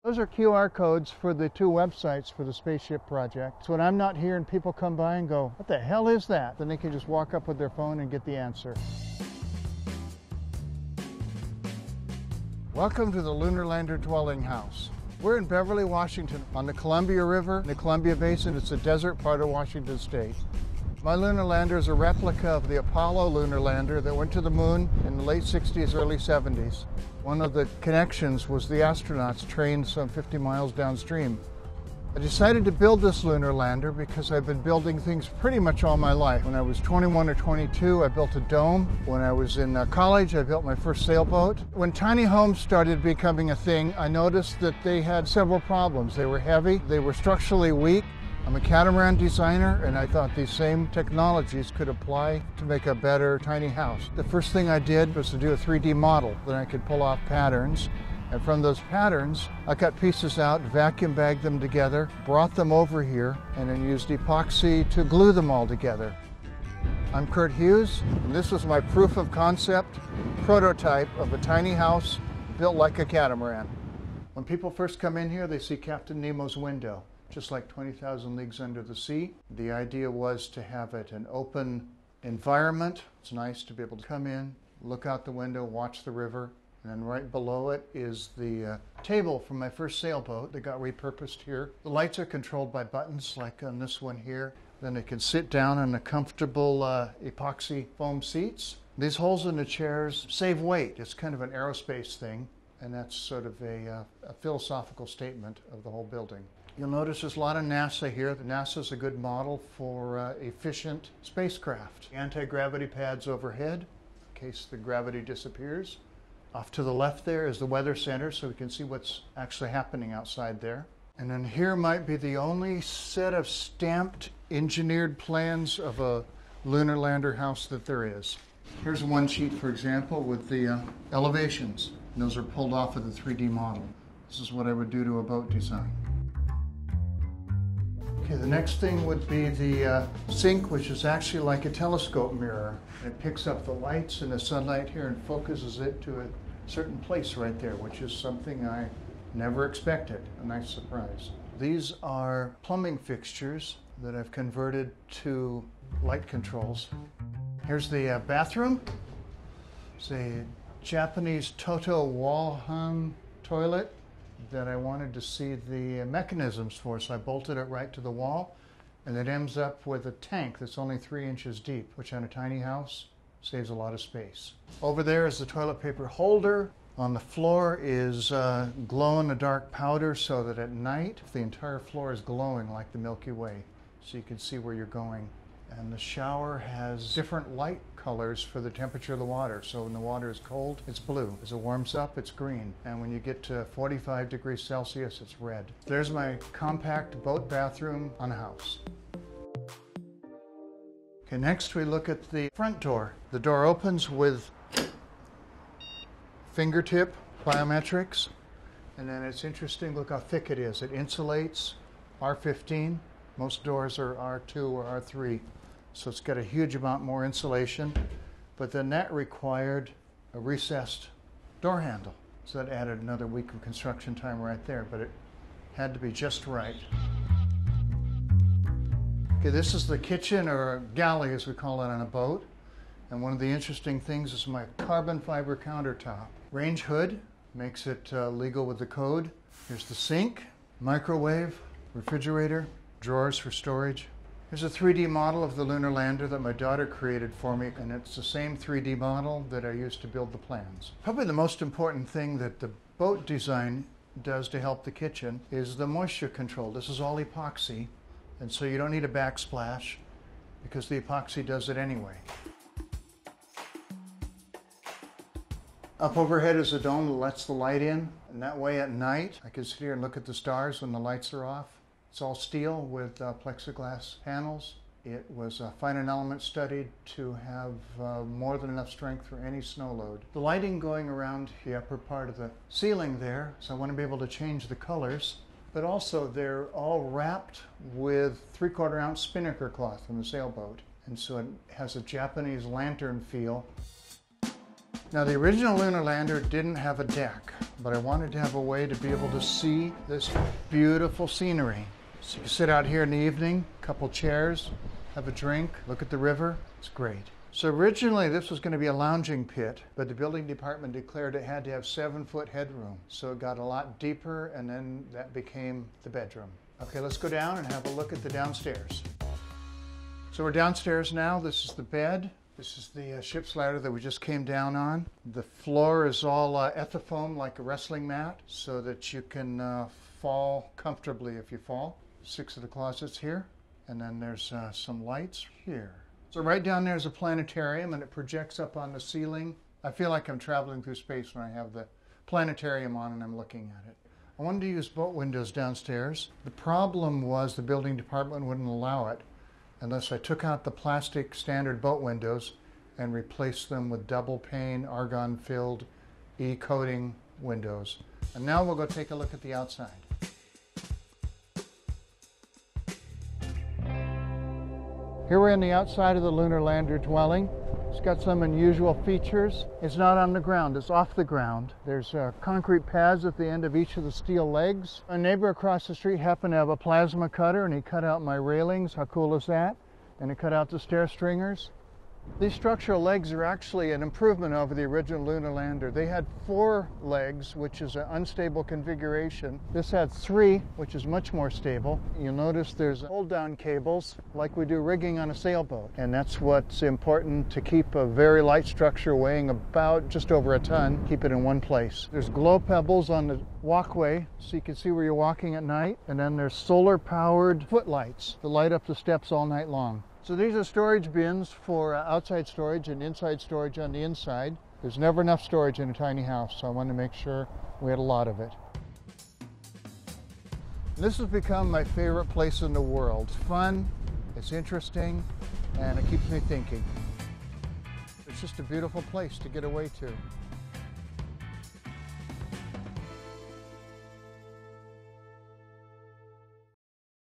Those are QR codes for the two websites for the spaceship project. So when I'm not here and people come by and go, what the hell is that? Then they can just walk up with their phone and get the answer. Welcome to the Lunar Lander dwelling house. We're in Beverly, Washington, on the Columbia River, in the Columbia Basin. It's a desert part of Washington State. My Lunar Lander is a replica of the Apollo Lunar Lander that went to the moon in the late 60s, early 70s. One of the connections was the astronauts trained some 50 miles downstream. I decided to build this Lunar Lander because I've been building things pretty much all my life. When I was 21 or 22, I built a dome. When I was in college, I built my first sailboat. When tiny homes started becoming a thing, I noticed that they had several problems. They were heavy, they were structurally weak. I'm a catamaran designer, and I thought these same technologies could apply to make a better tiny house. The first thing I did was to do a 3D model. Then I could pull off patterns. And from those patterns, I cut pieces out, vacuum bagged them together, brought them over here, and then used epoxy to glue them all together. I'm Kurt Hughes, and this was my proof of concept prototype of a tiny house built like a catamaran. When people first come in here, they see Captain Nemo's window, just like 20,000 Leagues Under the Sea. The idea was to have it an open environment. It's nice to be able to come in, look out the window, watch the river. And then right below it is the table from my first sailboat that got repurposed here. The lights are controlled by buttons like on this one here. Then they can sit down on the comfortable epoxy foam seats. These holes in the chairs save weight. It's kind of an aerospace thing, and that's sort of a philosophical statement of the whole building. You'll notice there's a lot of NASA here. NASA is a good model for efficient spacecraft. Anti-gravity pads overhead in case the gravity disappears. Off to the left there is the weather center, so we can see what's actually happening outside there. And then here might be the only set of stamped, engineered plans of a Lunar Lander house that there is. Here's one sheet, for example, with the elevations. And those are pulled off of the 3D model. This is what I would do to a boat design. Okay, the next thing would be the sink, which is actually like a telescope mirror. It picks up the lights and the sunlight here and focuses it to a certain place right there, which is something I never expected. A nice surprise. These are plumbing fixtures that I've converted to light controls. Here's the bathroom. It's a Japanese Toto wall-hung toilet that I wanted to see the mechanisms for, so I bolted it right to the wall, and it ends up with a tank that's only 3 inches deep, which on a tiny house saves a lot of space. Over there is the toilet paper holder. On the floor is glow-in-the-dark powder so that at night the entire floor is glowing like the Milky Way, so you can see where you're going. And the shower has different light colors for the temperature of the water. So when the water is cold, it's blue. As it warms up, it's green. And when you get to 45 degrees Celsius, it's red. There's my compact boat bathroom on a house. Okay, next we look at the front door. The door opens with fingertip biometrics. And then it's interesting, look how thick it is. It insulates R15. Most doors are R2 or R3. So it's got a huge amount more insulation, but then that required a recessed door handle. So that added another week of construction time right there, but it had to be just right. Okay, this is the kitchen, or galley as we call it on a boat. And one of the interesting things is my carbon fiber countertop. Range hood makes it legal with the code. Here's the sink, microwave, refrigerator, drawers for storage. Here's a 3D model of the Lunar Lander that my daughter created for me, and it's the same 3D model that I used to build the plans. Probably the most important thing that the boat design does to help the kitchen is the moisture control. This is all epoxy, and so you don't need a backsplash because the epoxy does it anyway. Up overhead is a dome that lets the light in, and that way at night I can sit here and look at the stars when the lights are off. It's all steel with plexiglass panels. It was fine and element studied to have more than enough strength for any snow load. The lighting going around the upper part of the ceiling there, so I want to be able to change the colors, but also they're all wrapped with 3/4 ounce spinnaker cloth from the sailboat. And so it has a Japanese lantern feel. Now, the original Lunar Lander didn't have a deck, but I wanted to have a way to be able to see this beautiful scenery. So you can sit out here in the evening, a couple chairs, have a drink, look at the river. It's great. So originally this was going to be a lounging pit, but the building department declared it had to have 7-foot headroom. So it got a lot deeper, and then that became the bedroom. Okay, let's go down and have a look at the downstairs. So we're downstairs now. This is the bed. This is the ship's ladder that we just came down on. The floor is all ethifoam, like a wrestling mat, so that you can fall comfortably if you fall. 6 of the closets here, and then there's some lights here. So right down there is a planetarium, and it projects up on the ceiling. I feel like I'm traveling through space when I have the planetarium on and I'm looking at it. I wanted to use boat windows downstairs. The problem was the building department wouldn't allow it unless I took out the plastic standard boat windows and replaced them with double pane, argon-filled E-coating windows. And now we'll go take a look at the outside. Here we're in the outside of the Lunar Lander dwelling. It's got some unusual features. It's not on the ground, it's off the ground. There's concrete pads at the end of each of the steel legs. A neighbor across the street happened to have a plasma cutter, and he cut out my railings. How cool is that? And he cut out the stair stringers. These structural legs are actually an improvement over the original Lunar Lander. They had 4 legs, which is an unstable configuration. This had 3, which is much more stable. You'll notice there's hold-down cables like we do rigging on a sailboat. And that's what's important to keep a very light structure weighing about just over a ton, keep it in one place. There's glow pebbles on the walkway so you can see where you're walking at night. And then there's solar-powered footlights that light up the steps all night long. So these are storage bins for outside storage and inside storage on the inside. There's never enough storage in a tiny house, so I wanted to make sure we had a lot of it. This has become my favorite place in the world. It's fun, it's interesting, and it keeps me thinking. It's just a beautiful place to get away to.